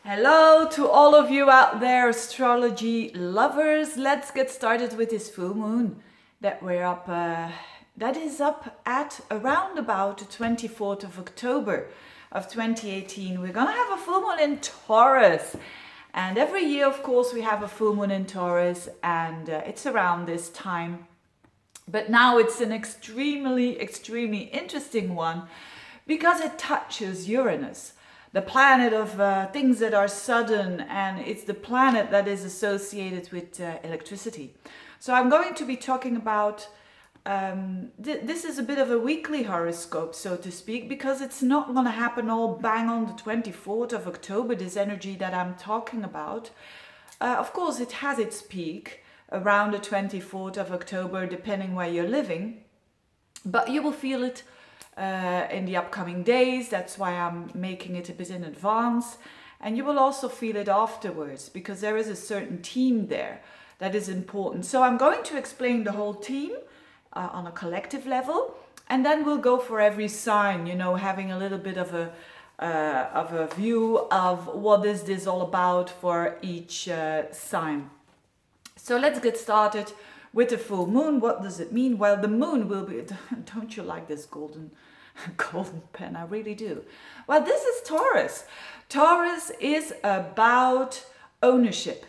Hello to all of you out there, astrology lovers. Let's get started with this full moon that is up at around about the 24th of October of 2018. We're gonna have a full moon in Taurus. And every year, of course, we have a full moon in Taurus, and it's around this time. But now it's an extremely interesting one because it touches Uranus, the planet of things that are sudden, and it's the planet that is associated with electricity. So I'm going to be talking about, this is a bit of a weekly horoscope, so to speak, because it's not going to happen all bang on the 24th of October, this energy that I'm talking about. Of course, it has its peak around the 24th of October, depending where you're living, but you will feel it in the upcoming days. That's why I'm making it a bit in advance, and you will also feel it afterwards because there is a certain theme there that is important. So I'm going to explain the whole theme on a collective level, and then we'll go for every sign, you know, having a little bit of a view of what is this all about for each sign. So let's get started with the full moon. What does it mean? Well, the moon will be, don't you like this golden pen? I really do. Well, this is Taurus. Taurus is about ownership.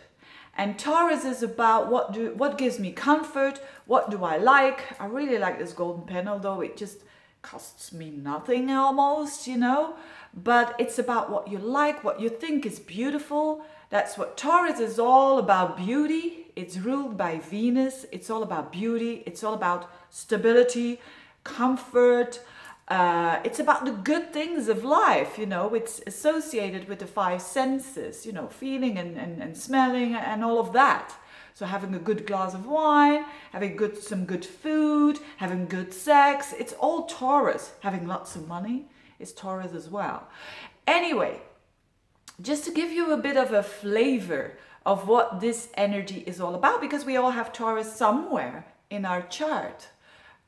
And Taurus is about what gives me comfort, what do I like. I really like this golden pen, although it just costs me nothing almost, you know. But it's about what you like, what you think is beautiful. That's what Taurus is all about, beauty. It's ruled by Venus. It's all about beauty. It's all about stability, comfort. It's about the good things of life, you know. It's associated with the five senses, you know, feeling and smelling and all of that. So having a good glass of wine, having some good food, having good sex, it's all Taurus. Having lots of money is Taurus as well. Anyway, just to give you a bit of a flavor of what this energy is all about, because we all have Taurus somewhere in our chart.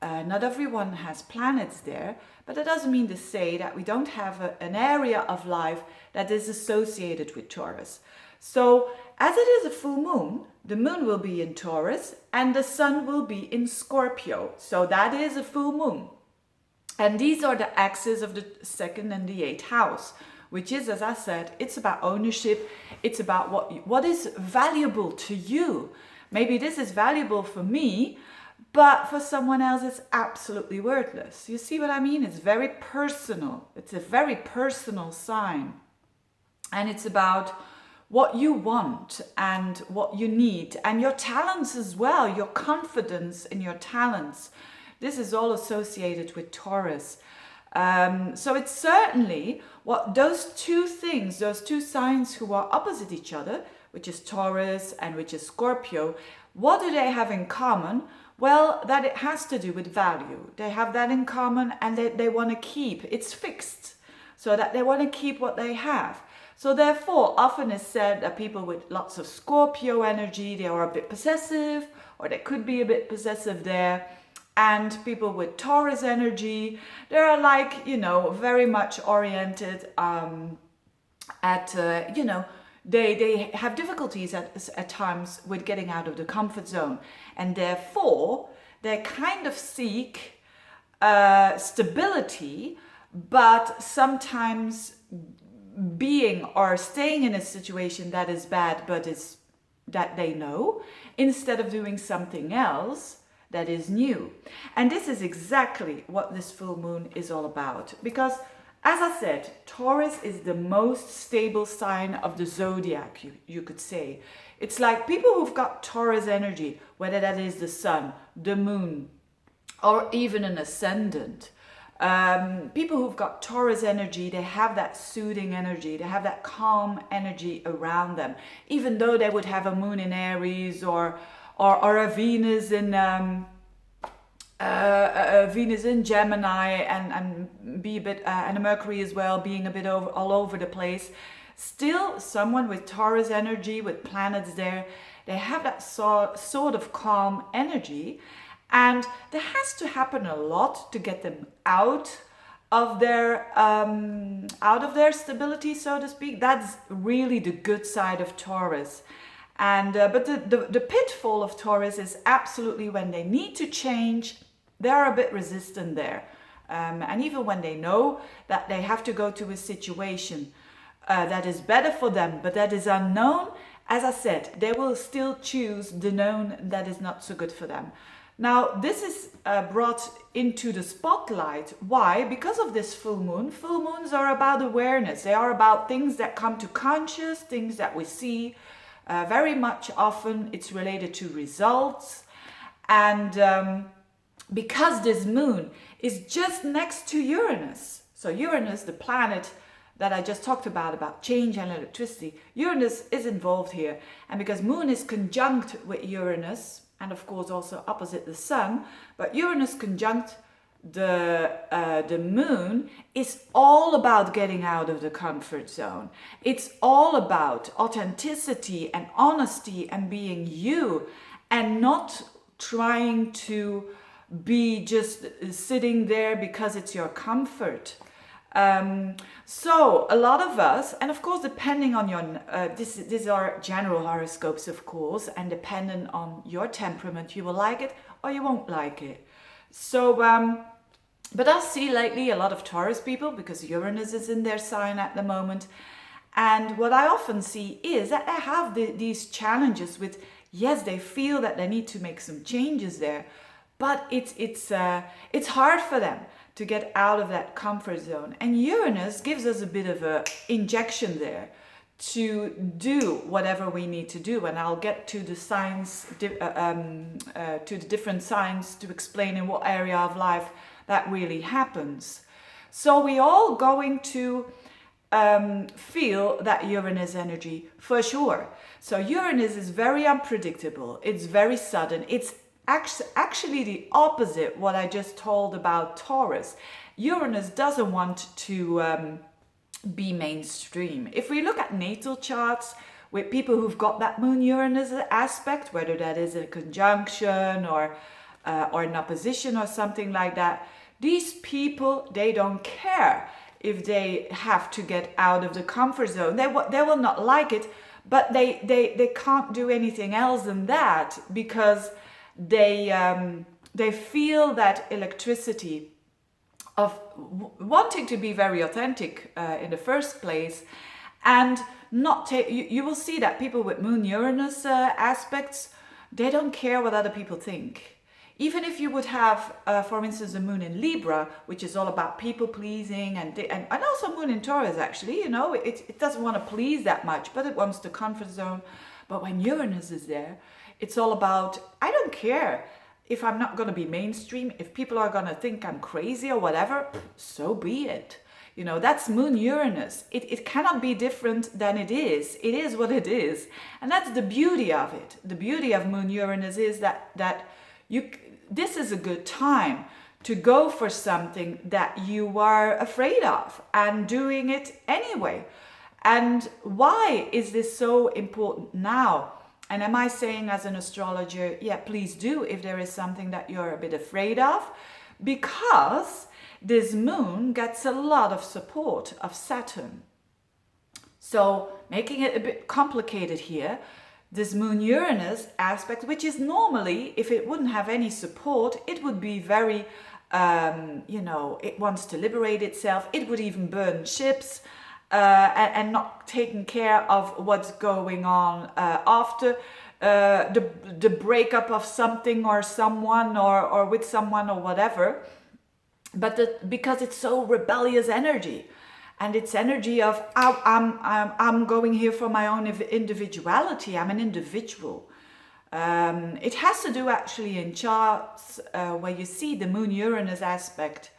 Not everyone has planets there, but that doesn't mean to say that we don't have an area of life that is associated with Taurus. So as it is a full moon, the moon will be in Taurus and the sun will be in Scorpio. So that is a full moon. And these are the axes of the second and the eighth house, which is, as I said, it's about ownership. It's about what is valuable to you. Maybe this is valuable for me, but for someone else it's absolutely worthless. You see what I mean? It's very personal. It's a very personal sign. And it's about what you want and what you need, and your talents as well, your confidence in your talents. This is all associated with Taurus. So it's certainly what those two things, those two signs who are opposite each other, which is Taurus and which is Scorpio, what do they have in common? Well, that it has to do with value. They have that in common, and they want to keep. It's fixed, so that they want to keep what they have. So therefore, often it's said that people with lots of Scorpio energy, they are a bit possessive, or they could be a bit possessive there. And people with Taurus energy, they're like, you know, very much oriented you know, they have difficulties at times with getting out of the comfort zone. And therefore, they kind of seek stability, but sometimes being or staying in a situation that is bad, but is that they know, instead of doing something else that is new. And this is exactly what this full moon is all about, because as I said, Taurus is the most stable sign of the zodiac, you could say. It's like people who've got Taurus energy, whether that is the sun, the moon, or even an ascendant. People who've got Taurus energy, they have that soothing energy, they have that calm energy around them, even though they would have a moon in Aries or a Venus in Gemini and be a bit and a Mercury as well, being a bit all over the place. Still, someone with Taurus energy, with planets there, they have that sort of calm energy, and there has to happen a lot to get them out of their out of their stability, so to speak. That's really the good side of Taurus. And but the pitfall of Taurus is absolutely when they need to change, they're a bit resistant there. And even when they know that they have to go to a situation that is better for them, but that is unknown, as I said, they will still choose the known that is not so good for them. Now, this is brought into the spotlight. Why? Because of this full moon. Full moons are about awareness. They are about things that come to conscious, things that we see. Very much often it's related to results. And because this moon is just next to Uranus. So Uranus, the planet that I just talked about change and electricity, Uranus is involved here. And because moon is conjunct with Uranus, and of course also opposite the sun, but Uranus conjunct the moon is all about getting out of the comfort zone. It's all about authenticity and honesty and being you, and not trying to be just sitting there because it's your comfort. So a lot of us, and of course depending on your, these are general horoscopes of course, and dependent on your temperament, you will like it or you won't like it. So, but I see lately a lot of Taurus people, because Uranus is in their sign at the moment. And what I often see is that they have these challenges with, yes, they feel that they need to make some changes there, but it's hard for them to get out of that comfort zone. And Uranus gives us a bit of a injection there to do whatever we need to do. And I'll get to the signs, to the different signs, to explain in what area of life that really happens. So we all going to feel that Uranus energy for sure. So Uranus is very unpredictable. It's very sudden. It's actually the opposite what I just told about Taurus. Uranus doesn't want to be mainstream. If we look at natal charts with people who've got that moon Uranus aspect, whether that is a conjunction or an opposition or something like that, these people, they don't care if they have to get out of the comfort zone. They will not like it, but they can't do anything else than that, because they feel that electricity of wanting to be very authentic in the first place, and not take. You will see that people with Moon Uranus aspects, they don't care what other people think. Even if you would have, for instance, a Moon in Libra, which is all about people pleasing, and also Moon in Taurus actually, you know, it doesn't want to please that much, but it wants the comfort zone. But when Uranus is there, it's all about, I don't care if I'm not going to be mainstream, if people are going to think I'm crazy or whatever, so be it. You know, that's Moon Uranus. It cannot be different than it is. It is what it is. And that's the beauty of it. The beauty of Moon Uranus is that this is a good time to go for something that you are afraid of and doing it anyway. And why is this so important now? And am I saying as an astrologer, yeah, please do if there is something that you're a bit afraid of? Because this moon gets a lot of support of Saturn. So making it a bit complicated here, this moon Uranus aspect, which is normally, if it wouldn't have any support, it would be very, it wants to liberate itself. It would even burn ships. And not taking care of what's going on after the breakup of something or someone or with someone or whatever. But because it's so rebellious energy, and it's energy of I'm going here for my own individuality. I'm an individual. It has to do actually in charts where you see the Moon Uranus aspect.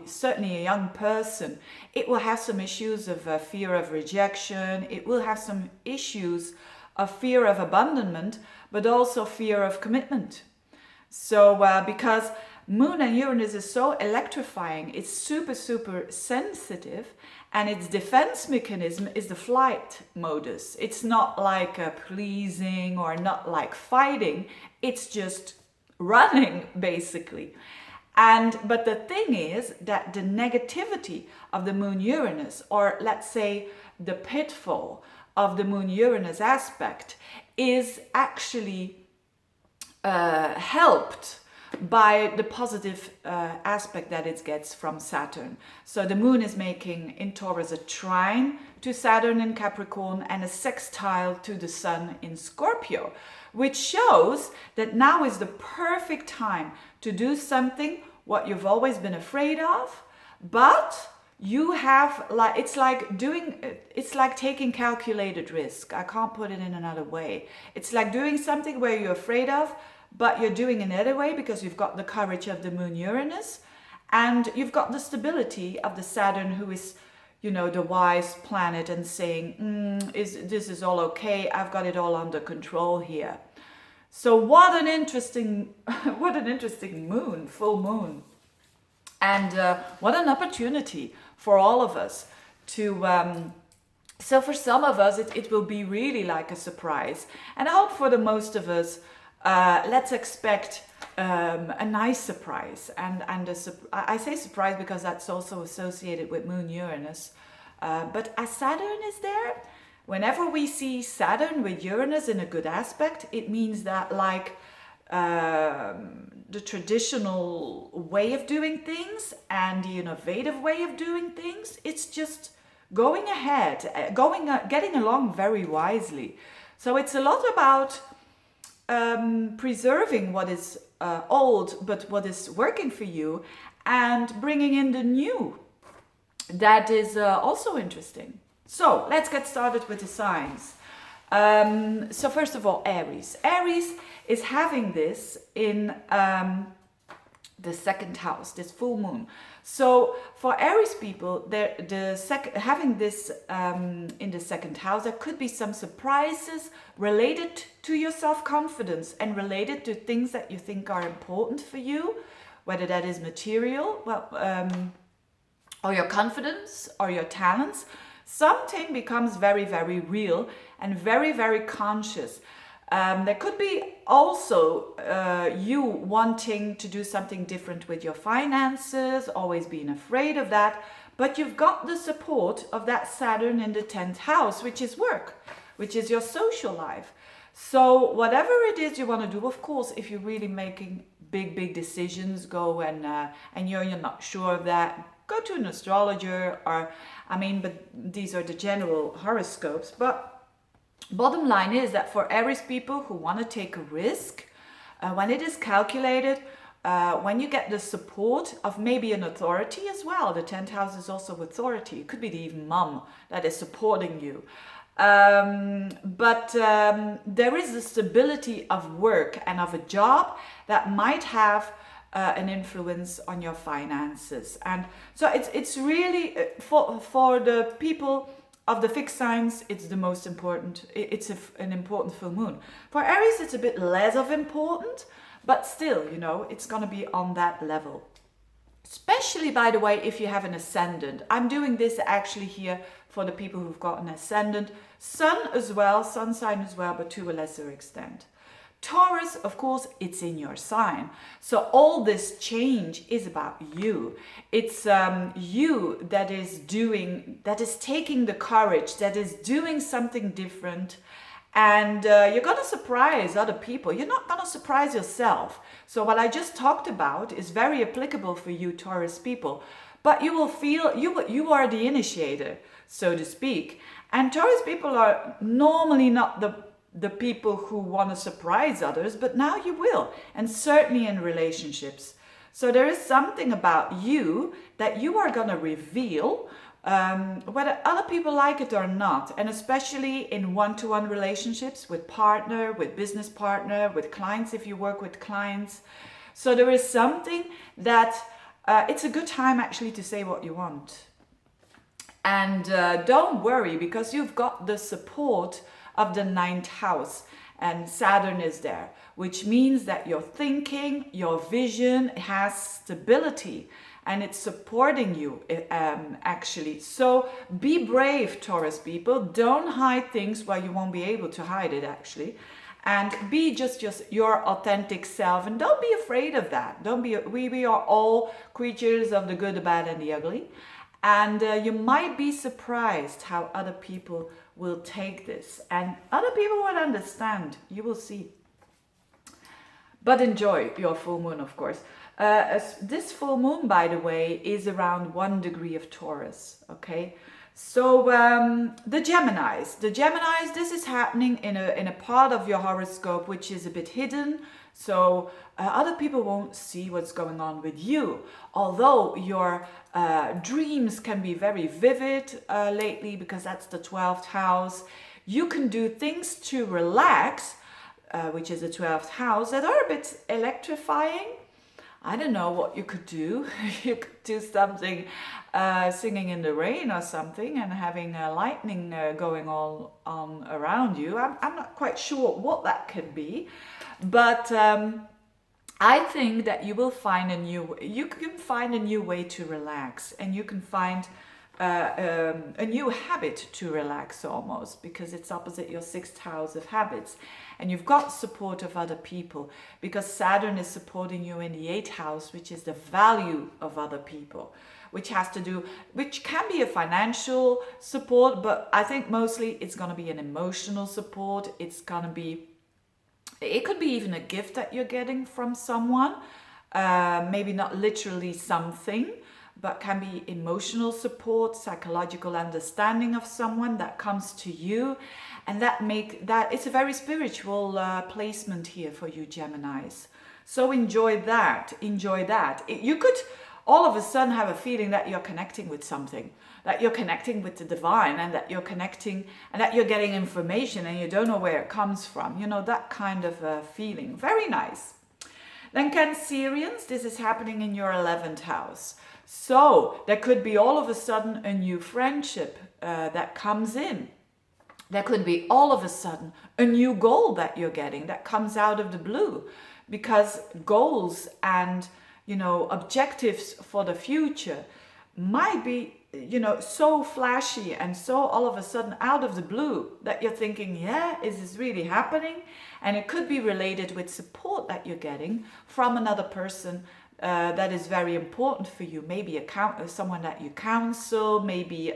Certainly a young person, it will have some issues of fear of rejection. It will have some issues of fear of abandonment, but also fear of commitment. So because Moon and Uranus is so electrifying, it's super sensitive, and its defense mechanism is the flight modus. It's not like pleasing or not like fighting. It's just running basically. But the thing is that the negativity of the moon Uranus, or let's say the pitfall of the moon Uranus aspect, is actually helped by the positive aspect that it gets from Saturn. So the moon is making in Taurus a trine to Saturn in Capricorn and a sextile to the sun in Scorpio, which shows that now is the perfect time to do something what you've always been afraid of, but you have it's like taking calculated risk. I can't put it in another way. It's like doing something where you're afraid of, but you're doing another way because you've got the courage of the moon Uranus, and you've got the stability of the Saturn, who is, you know, the wise planet, and saying, this is all okay, I've got it all under control here. So what an interesting moon, full moon. And what an opportunity for all of us to, so for some of us, it will be really like a surprise. And I hope for the most of us, let's expect a nice surprise. And I say surprise because that's also associated with moon Uranus. But as Saturn is there, whenever we see Saturn with Uranus in a good aspect, it means that the traditional way of doing things and the innovative way of doing things, it's just going ahead, getting along very wisely. So it's a lot about preserving what is old, but what is working for you, and bringing in the new. That is also interesting. So let's get started with the signs. So first of all, Aries. Aries is having this in the second house, this full moon. So for Aries people, having this in the second house, there could be some surprises related to your self-confidence and related to things that you think are important for you, whether that is material, or your confidence or your talents. Something becomes very, very real and very, very conscious. There could be also you wanting to do something different with your finances, always being afraid of that, but you've got the support of that Saturn in the 10th house, which is work, which is your social life. So whatever it is you want to do, of course, if you're really making big decisions, go and you're not sure of that, go to an astrologer, but these are the general horoscopes. But bottom line is that for Aries people who want to take a risk, when it is calculated, when you get the support of maybe an authority as well, the 10th house is also authority. It could be the even mom that is supporting you. But there is the stability of work and of a job that might have an influence on your finances. And so it's really for the people of the fixed signs, it's the most important. It's an important full moon. For Aries, it's a bit less of important, but still, it's going to be on that level. Especially, by the way, if you have an ascendant. I'm doing this actually here for the people who've got an ascendant, sun sign as well, but to a lesser extent. Taurus, of course, it's in your sign. So all this change is about you. It's you that is taking the courage, that is doing something different. And you're going to surprise other people. You're not going to surprise yourself. So what I just talked about is very applicable for you, Taurus people. But you will feel you are the initiator, so to speak. And Taurus people are normally not the people who want to surprise others, but now you will, and certainly in relationships. So there is something about you that you are going to reveal, whether other people like it or not, and especially in one-to-one relationships with partner, with business partner, with clients if you work with clients. So there is something that it's a good time actually to say what you want. And don't worry, because you've got the support of the 9th house, and Saturn is there, which means that your thinking, your vision has stability, and it's supporting you actually. So be brave, Taurus people. Don't hide things where you won't be able to hide it actually. and be just your authentic self, and don't be afraid of that. Don't be, we are all creatures of the good, the bad, and the ugly. And you might be surprised how other people will take this, and other people will understand. You will see. But enjoy your full moon, of course. This full moon, by the way, is around 1 degree of Taurus, okay? So the Geminis, this is happening in a part of your horoscope which is a bit hidden. So other people won't see what's going on with you. Although your dreams can be very vivid lately, because that's the 12th house. You can do things to relax, which is the 12th house, that are a bit electrifying. I don't know what you could do. You could do something, singing in the rain or something, and having lightning going on around you. I'm not quite sure what that could be, but I think that you will find you can find a new way to relax, and you can find a new habit to relax almost, because it's opposite your 6th house of habits, and you've got support of other people, because Saturn is supporting you in the 8th house, which is the value of other people, which can be a financial support, but I think mostly it's going to be an emotional support. It could be even a gift that you're getting from someone, maybe not literally something, but can be emotional support, psychological understanding of someone that comes to you, and that it's a very spiritual placement here for you Geminis. So enjoy that. You could all of a sudden have a feeling that you're connecting with something, that you're connecting with the divine, and that you're connecting, and that you're getting information and you don't know where it comes from. You know, that kind of feeling. Very nice. Then Cancerians, this is happening in your 11th house. So there could be all of a sudden a new friendship that comes in. There could be all of a sudden a new goal that you're getting that comes out of the blue, because goals and, you know, objectives for the future might be, you know, so flashy and so all of a sudden out of the blue that you're thinking, yeah, is this really happening? And it could be related with support that you're getting from another person that is very important for you. Maybe someone that you counsel, maybe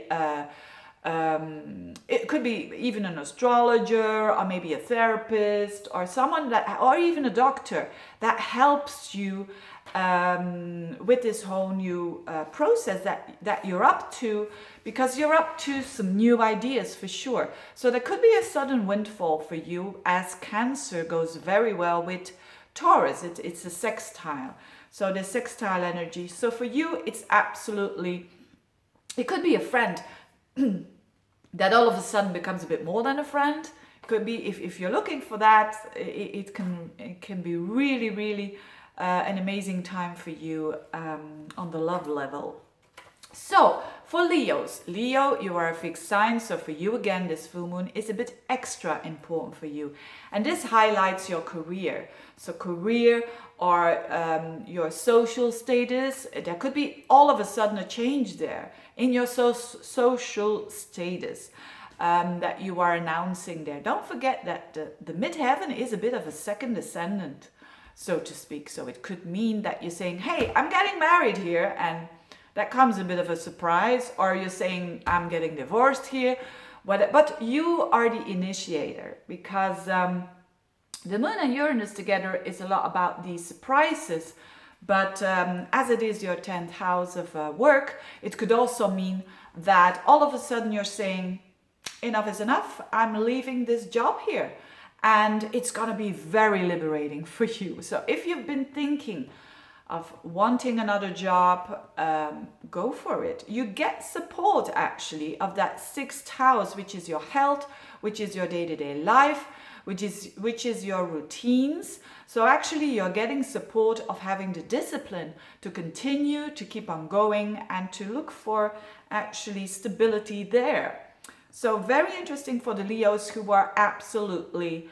it could be even an astrologer, or maybe a therapist, or someone or even a doctor that helps you with this whole new process that you're up to, because you're up to some new ideas for sure. So there could be a sudden windfall for you, as Cancer goes very well with Taurus. It's a sextile. So the sextile energy. So for you, it's absolutely, it could be a friend that all of a sudden becomes a bit more than a friend. It could be, if you're looking for that, it can be really, really an amazing time for you on the love level. So for Leos, Leo, you are a fixed sign. So for you again, this full moon is a bit extra important for you. And this highlights your career. So career or your social status. There could be all of a sudden a change there in your social status that you are announcing there. Don't forget that the midheaven is a bit of a second ascendant, so to speak. So it could mean that you're saying, hey, I'm getting married here, and that comes a bit of a surprise, or you're saying, I'm getting divorced here. But you are the initiator, because the moon and Uranus together is a lot about these surprises. But as it is your 10th house of work, it could also mean that all of a sudden you're saying, enough is enough, I'm leaving this job here. And it's going to be very liberating for you. So if you've been thinking of wanting another job, go for it. You get support actually of that 6th house, which is your health, which is your day-to-day life, which is your routines. So actually you're getting support of having the discipline to continue, to keep on going, and to look for actually stability there. So very interesting for the Leos who are absolutely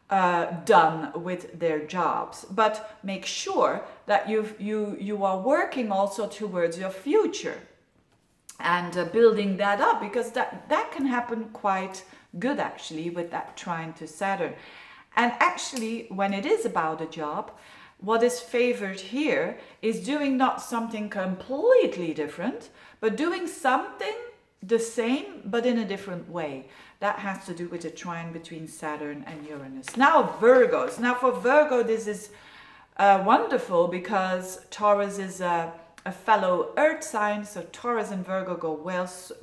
done with their jobs. But make sure that you are working also towards your future and building that up, because that can happen quite good actually with that trine to Saturn. And actually, when it is about a job, what is favored here is doing not something completely different, but doing something the same, but in a different way. That has to do with the trine between Saturn and Uranus. Now, Virgos. Now, for Virgo, this is wonderful because Taurus is a fellow earth sign. So Taurus and Virgo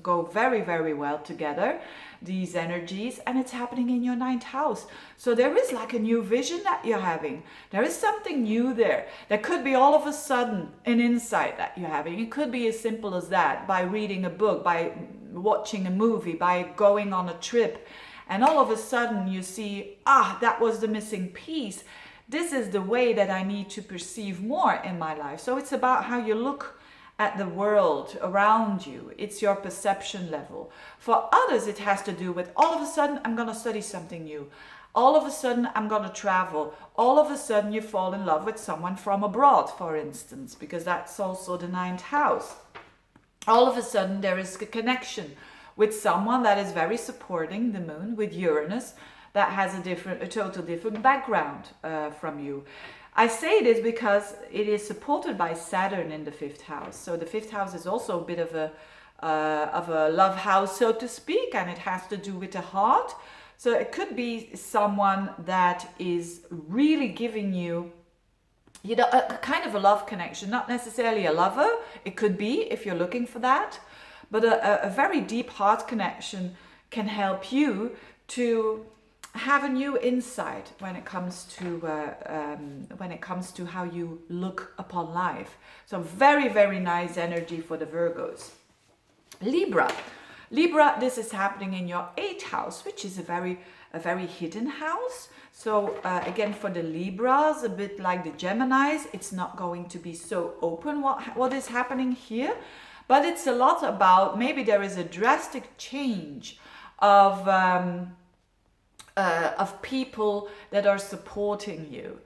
go very, very well together, these energies, and it's happening in your 9th house. So there is like a new vision that you're having. There is something new there. There could be all of a sudden an insight that you're having. It could be as simple as that, by reading a book, by watching a movie, by going on a trip, and all of a sudden you see, that was the missing piece. This is the way that I need to perceive more in my life. So it's about how you look at the world around you. It's your perception level. For others, it has to do with all of a sudden, I'm going to study something new. All of a sudden, I'm going to travel. All of a sudden, you fall in love with someone from abroad, for instance, because that's also the 9th house. All of a sudden, there is a connection with someone that is very supporting the moon, with Uranus, that has a total different background from you. I say this because it is supported by Saturn in the 5th house. So the 5th house is also a bit of a love house, so to speak, and it has to do with the heart. So it could be someone that is really giving you, a kind of a love connection, not necessarily a lover. It could be, if you're looking for that, but a very deep heart connection can help you to have a new insight when it comes to how you look upon life. So very, very nice energy for the Virgos. Libra, this is happening in your 8th house, which is a very hidden house. So again, for the Libras, a bit like the Geminis, it's not going to be so open what is happening here, but it's a lot about, maybe there is a drastic change of people that are supporting you,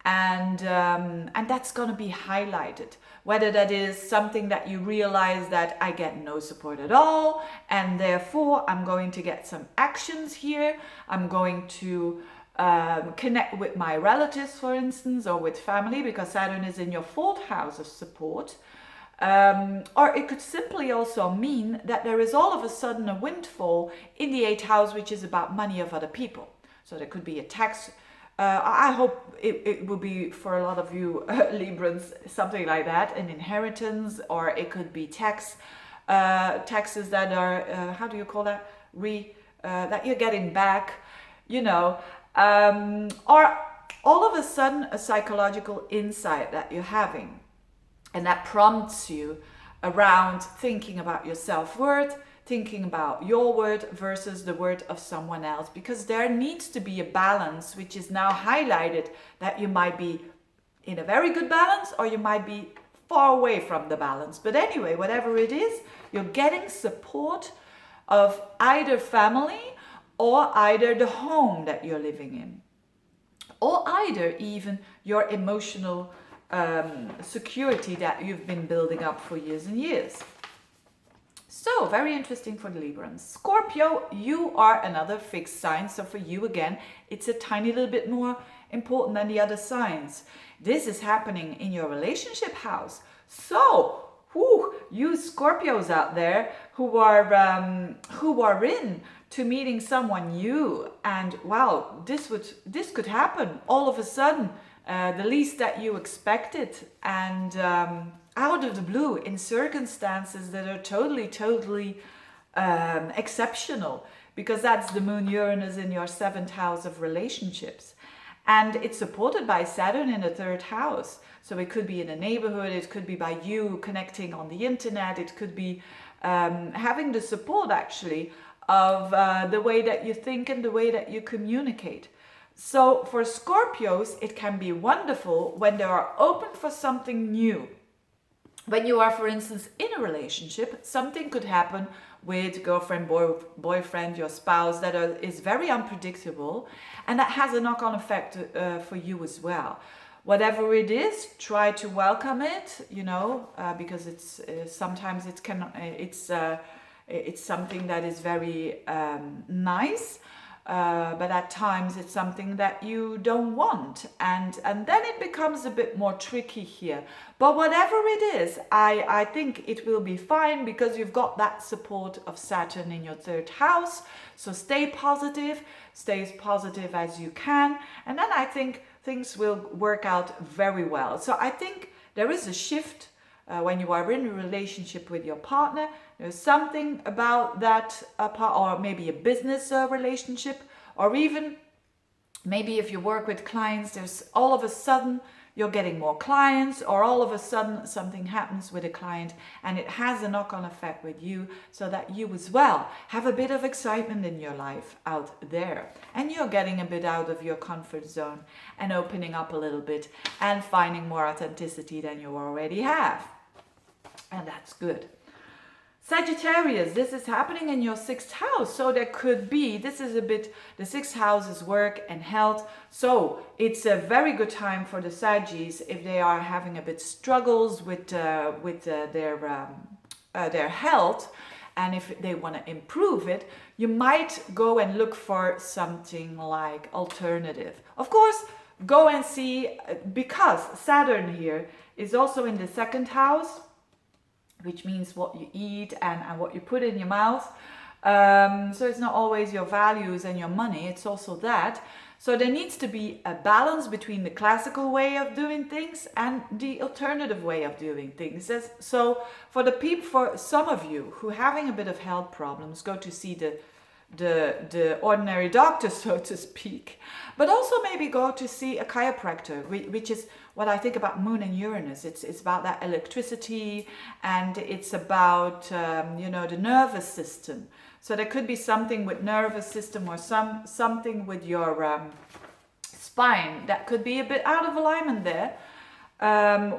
and that's going to be highlighted. Whether that is something that you realize that I get no support at all, and therefore I'm going to get some actions here. I'm going to connect with my relatives, for instance, or with family, because Saturn is in your 4th house of support. Or it could simply also mean that there is all of a sudden a windfall in the 8th house, which is about money of other people. So there could be a tax. I hope it will be, for a lot of you Librans, something like that, an inheritance, or it could be taxes that are, how do you call that? That you're getting back, or all of a sudden a psychological insight that you're having. And that prompts you around thinking about your self-worth, thinking about your worth versus the worth of someone else. Because there needs to be a balance, which is now highlighted, that you might be in a very good balance or you might be far away from the balance. But anyway, whatever it is, you're getting support of either family or either the home that you're living in, or either even your emotional security that you've been building up for years and years. So very interesting for the Librans. Scorpio, you are another fixed sign. So for you again, it's a tiny little bit more important than the other signs. This is happening in your relationship house. So you Scorpios out there who are in to meeting someone new, and wow, this could happen all of a sudden. The least that you expected, and out of the blue, in circumstances that are totally exceptional, because that's the moon Uranus in your 7th house of relationships, and it's supported by Saturn in the 3rd house. So it could be in a neighborhood, it could be by you connecting on the internet, it could be having the support actually of the way that you think and the way that you communicate. So for Scorpios, it can be wonderful when they are open for something new. When you are, for instance, in a relationship, something could happen with girlfriend, boyfriend, your spouse that is very unpredictable, and that has a knock-on effect for you as well. Whatever it is, try to welcome it, because it's sometimes it's something that is very nice. but at times it's something that you don't want, and then it becomes a bit more tricky here. But whatever it is, I think it will be fine, because you've got that support of Saturn in your third house. So stay positive, stay as positive as you can, and then I think things will work out very well. So I think there is a shift when you are in a relationship with your partner. There's something about that or maybe a business relationship, or even maybe if you work with clients, there's all of a sudden you're getting more clients, or all of a sudden something happens with a client and it has a knock-on effect with you, so that you as well have a bit of excitement in your life out there, and you're getting a bit out of your comfort zone and opening up a little bit and finding more authenticity than you already have. And that's good. Sagittarius, this is happening in your sixth house. So there could be, this is a bit, the sixth house is work and health. So it's a very good time for the Saggies if they are having a bit struggles with their health. And if they want to improve it, you might go and look for something like alternative. Of course, go and see, because Saturn here is also in the second house, which means what you eat and what you put in your mouth. So it's not always your values and your money, it's also that. So there needs to be a balance between the classical way of doing things and the alternative way of doing things. So for some of you who are having a bit of health problems, go to see the ordinary doctor, so to speak, but also maybe go to see a chiropractor, which is what I think about Moon and Uranus. It's about that electricity, and it's about the nervous system. So there could be something with nervous system, or something with your spine that could be a bit out of alignment there.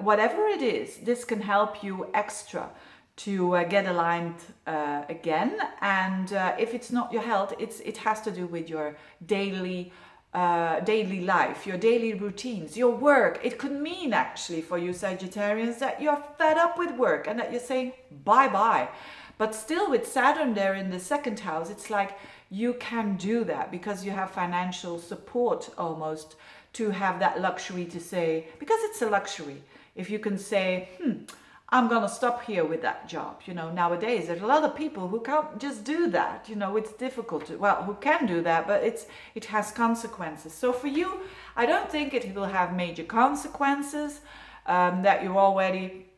Whatever it is, this can help you extra to get aligned again. And if it's not your health, it has to do with your daily life, your daily routines, your work. It could mean actually for you Sagittarians that you're fed up with work and that you're saying bye-bye. But still, with Saturn there in the second house, it's like you can do that because you have financial support almost to have that luxury to say, because it's a luxury. If you can say, I'm going to stop here with that job. Nowadays, there's a lot of people who can't just do that. It's difficult who can do that, but it has consequences. So for you, I don't think it will have major consequences, that you're already,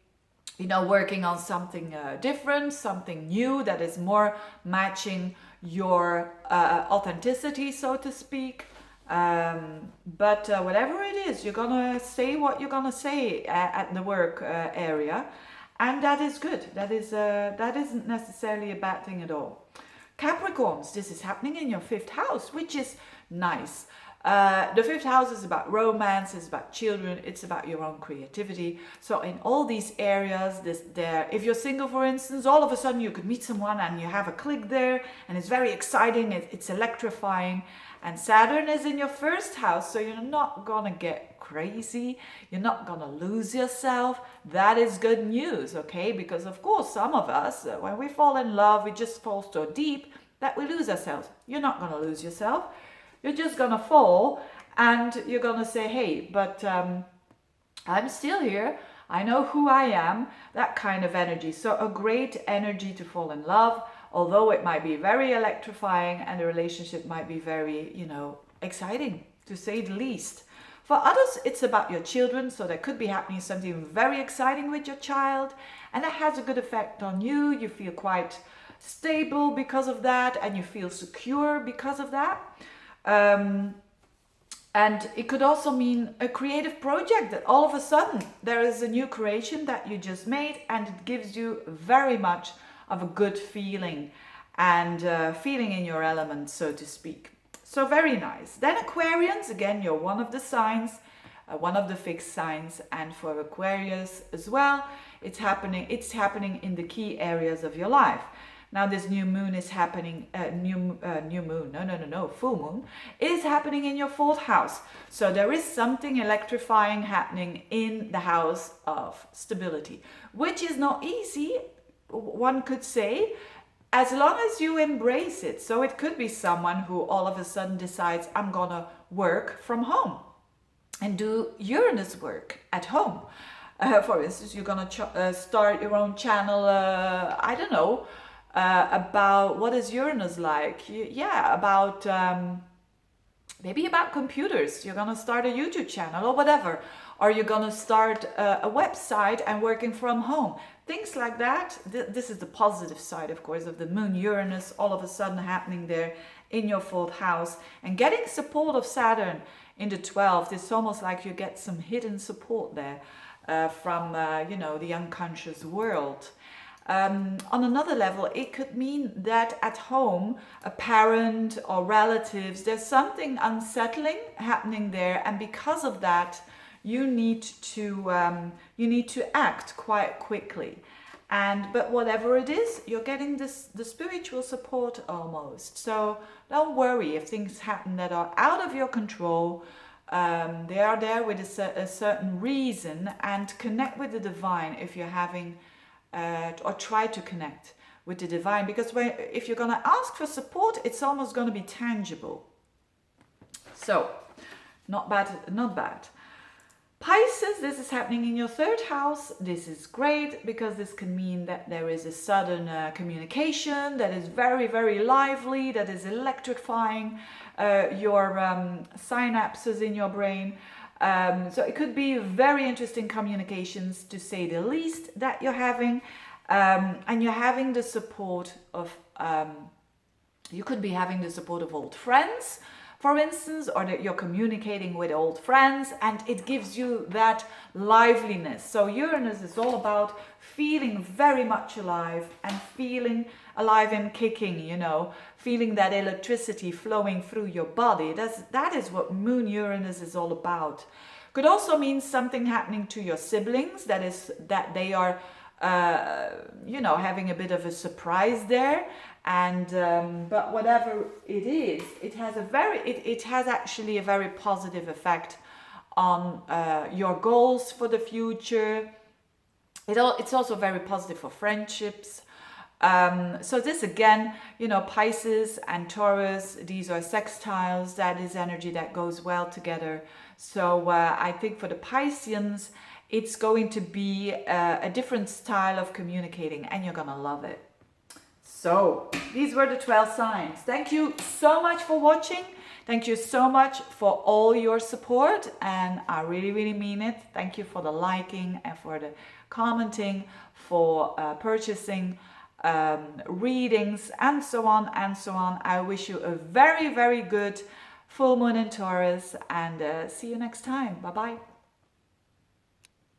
working on something different, something new that is more matching your authenticity, so to speak. But whatever it is, you're gonna say what you're gonna say at the work area, and that is good. That isn't necessarily a bad thing at all. Capricorns, this is happening in your fifth house, which is nice. The fifth house is about romance, it's about children, it's about your own creativity. So in all these areas, if you're single, for instance, all of a sudden you could meet someone and you have a click there, and it's very exciting, it's electrifying. And Saturn is in your first house, so you're not gonna get crazy, you're not gonna lose yourself. That is good news, okay? Because of course, some of us, when we fall in love, we just fall so deep that we lose ourselves. You're not gonna lose yourself. You're just gonna fall, and you're gonna say, hey, but I'm still here. I know who I am, that kind of energy. So a great energy to fall in love, although it might be very electrifying and the relationship might be very, exciting, to say the least. For others, it's about your children. So there could be happening something very exciting with your child, and that has a good effect on you. You feel quite stable because of that, and you feel secure because of that. And it could also mean a creative project that all of a sudden there is a new creation that you just made, and it gives you very much of a good feeling and feeling in your element, so to speak. So very nice. Then Aquarians, again, you're one of the signs, one of the fixed signs, and for Aquarius as well, it's happening in the key areas of your life. Now this new moon is happening, full moon is happening in your fourth house. So there is something electrifying happening in the house of stability, which is not easy, one could say. as long as you embrace it. So it could be someone who all of a sudden decides, I'm gonna work from home and do Uranus work at home. For instance, you're gonna start your own channel, I don't know, about what is Uranus like? Yeah, about maybe about computers. You're gonna start a YouTube channel or whatever, or you're gonna start a website and working from home. Things like that. This is the positive side, of course, of the moon. Uranus all of a sudden happening there in your 4th house and getting support of Saturn in the 12th. It's almost like you get some hidden support there from you know, the unconscious world. On another level, it could mean that at home, a parent or relatives, there's something unsettling happening there, and because of that, you need to act quite quickly. But whatever it is, you're getting the spiritual support almost. So don't worry if things happen that are out of your control. They are there with a certain reason, and connect with the divine if you're having. Or try to connect with the divine, because if you're going to ask for support, it's almost going to be tangible. So, not bad. Pisces, this is happening in your 3rd house. This is great because this can mean that there is a sudden communication that is very, very lively, that is electrifying your synapses in your brain. So it could be very interesting communications, to say the least, that you're having. And you're having the support of, you could be having the support of old friends, for instance, or that you're communicating with old friends, and it gives you that liveliness. So Uranus is all about feeling very much alive and feeling alive and kicking, you know, feeling that electricity flowing through your body. That is what Moon Uranus is all about. Could also mean something happening to your siblings, that is that they are you know, having a bit of a surprise there. And but whatever it is, it has actually a very positive effect on your goals for the future. It's also very positive for friendships. So this again, you know, Pisces and Taurus, these are sextiles. That is energy that goes well together. So I think for the Pisceans, it's going to be a different style of communicating, and you're gonna love it. So these were the 12 signs. Thank you so much for watching. Thank you so much for all your support, and I really, really mean it. Thank you for the liking and for the commenting, for purchasing readings, and so on and so on. I wish you a very, very good full moon in Taurus, and see you next time. Bye bye.